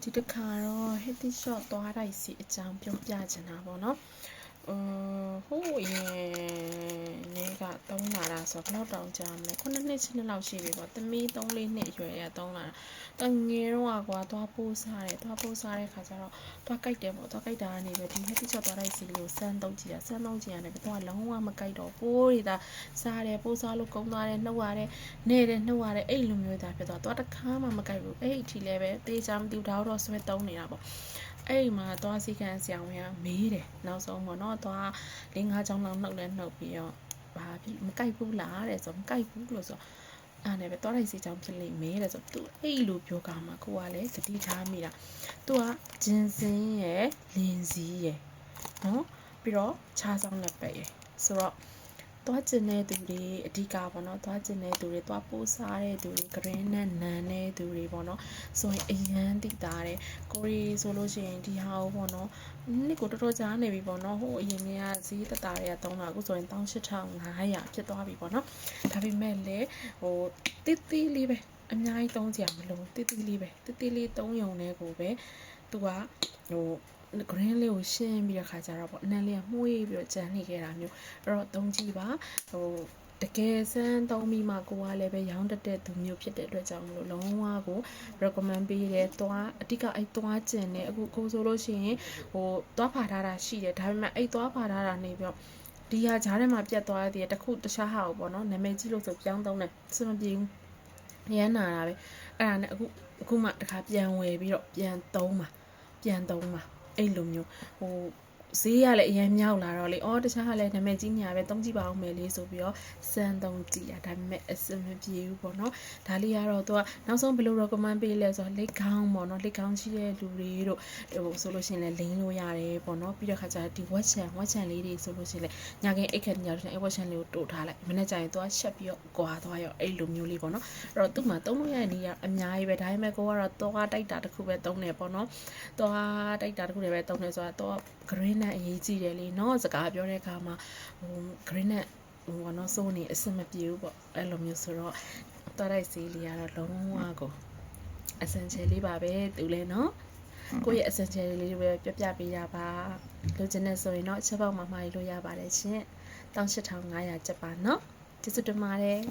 ဒီတစ်ခါတော့ healthy shot သွားတိုက်စီအကြောင်းပြောပြချင်တာပေါ့နော်ဟိုးနေ့ကသုံးလာတာဆိုတော့ဘယ်လောက်တောင်ကြာမလဲ9နှစ်6နှစ်လောက်ရှိပြီပေါ့သမီး3-4နှစ်အရွယ်ရသုံးလာတာငယ်တော့ကွာသွားပိုးစားတဲ့ခါကျတော့သွားကြိုက်တယ်ပေါ့သွားကြိုက်တာကနေပဲဒီ healthy shot သွားတိုက်စီကိုစမ်းသုံးကြည့်ရတယ်တော့လုံးဝမကြိုက်တော့ပိုးတွေဒါစားတယ်ပိုးစားလို့ကုန်းသွားတယ်နှုတ်ရတယ်နေတယ်နှုတ်ရတယ်အဲ့လိုမျိုးဒါဖြစ်သွားတစ်ခါမှမကြိုက်ဘူးအဲ့အထိလည်းပဲတေးချာမသိဘူးဒါတော့ဆွဲသုံးနေတာပေါ့အဲ့မှာသွားစီကန်ဆရာဝန်ကမေးတယ်နောက်ဆုံးပေါ့နော်သွား4-5ချောင်းလောက်နှုတ်ပြီးတော့ဘာဖြစ်မကြိုက်ဘူးလားတဲ့ဆိုမကြိုက်ဘူးလို့ဆိုအဲ့နဲ့ပဲသွားလိုက်စီချောင်းဖြစ်လိမ့်မယ်တဲ့ဆိုသူအဲ့လိုပြောကမှကိုကလည်းတတိထားမိတာသူကဂျင်းစင်းရယ်လင်းစည်းရယ်နော်ပြီးတော့ခြားဆောင်လက်ပဲ့ရယ်ဆိုတော့သွားကျင်တဲ့သူတွေအဓိကပေါ့နော်သွားကျင်တဲ့သူတွေသွားပိုးစားတဲ့သူတွေဂရင်းနဲ့နန်တဲ့သူတွေပေါ့နော်ဆိုရင်အရန်တိတာတဲ့ကိုရီဆိုလို့ရှိရင်ဒီဟာကိုပေါ့နော်နှစ်ကိုတော်တော်ကြာနေပြီပေါ့နော်ဟိုအရင်ကဈေးတတာတွေက3လာအခုဆိုရင်18500ဖြစ်သွားပြီပေါ့နော်ဒါပေမဲ့လည်းဟိုတိလေးပဲအများကြီးသုံးကြရမလို့တိလေးပဲတိလေးသုံးယုံနဲ့ကိုပဲသူကဟိုgreen လေးကိုရှင်းပြီးတဲ့ခါကျတော့ပေါ့အနံလေးကမှုေးပြီးတော့ကြမ်းနေခဲ့တာမျိုးအဲ့တော့သုံးကြည့်ပါဟိုတကယ်စမ်းသုံးပြီးမှကိုကလည်းပဲရောင်းတတဲ့သူမျိုးဖြစ်တဲ့အတွက်ကြောင့်မလို့လုံးဝကို recommend ပေးတယ်သွားအဓိကအဲ့သွားကျင်တယ်အခုကိုဆိုလို့ရှိရင်ဟိုသွားဖာထားတာရှိတယ်ဒါပေမဲ့အဲ့သွားဖာထားတာနေပြီးတော့ဒီဟာဂျားထဲမှာပြတ်သွားရတဲ့တခုတခြားဟာကိုပေါ့နော်နာမည်ကြီးလို့ဆိုပြောင်းသုံးတယ်စမပြေဘူးရမ်းနာတာပဲအဲ့ဒါနဲ့အခုမှတခါပြန်ဝယ်ပြီးတော့ပြန်သုံးပါအဲ့လိုမျိုးဟိုဈေးရလည်းအရင်မြောက်လာတော့လေတခြားကလည်းနာမည်ကြီးညာပဲသုံးကြည့်ပါအောင်မယ်လေးဆိုပြီးတော့စမ်းသုံးကြည့်ရဒါပေမဲ့အဆင်မပြေဘူးပေါ့နော်ဒါလေးကတော့သူကနောက်ဆုံးဘယ်လို recommend ပေးလဲဆိုတော့လက်ကောင်းပေါ့နော်လက်ကောင်းရှိတဲ့လူတွေတို့ဟိုဆိုလို့ရှိရင်လည်းလိန်လို့ရတယ်ပေါ့နော်ပြီးတော့ခါကျဒီဝက်ချန်လေးတွေဆိုလို့ရှိရင်လည်းညာကင်းအိတ်ခက်ညာလို့ရှိရင်ဝက်ချန်လေးကိုတိုးထားလိုက်မနေ့ကျရင်သူကရှက်ပြီးတော့ကွာသွားရောအဲ့လိုမျိုးလေးပေါ့နော်အဲ့တော့သူ့မှာသုံးလို့ရတဲ့နေရာအများကြီးပဲဒါပေမဲ့ကိုကတော့သွားတိုက်တာတစ်ခုပဲသုံးတယ်ပေါ့နော်သွားတိုက်တာတစ်ခုတည်းပဲသုံးတယ်ဆိုတော့ green နဲ့အရေးကြီးတယ်လေနော်စကားပြောတဲ့အခါမှာဟို green နဲ့ဟိုနော်စိုးနေအဆင်မပြေဘူးပေါ့အဲ့လိုမျိုးဆိုတော့သွားတိုက်စီးလေးကတော့လုံးဝကို essential လေးပါပဲသူလည်းနော်ကိုယ့်ရဲ့ essential လေးတွေပဲပြပေးရပါလိုချင်တဲ့ဆိုရင်တော့ချက်ပေါက်မှာမှာလို့ရပါတယ်ရှင်18500ကျပ်ပါနော်ကျေးဇူးတင်ပါတယ်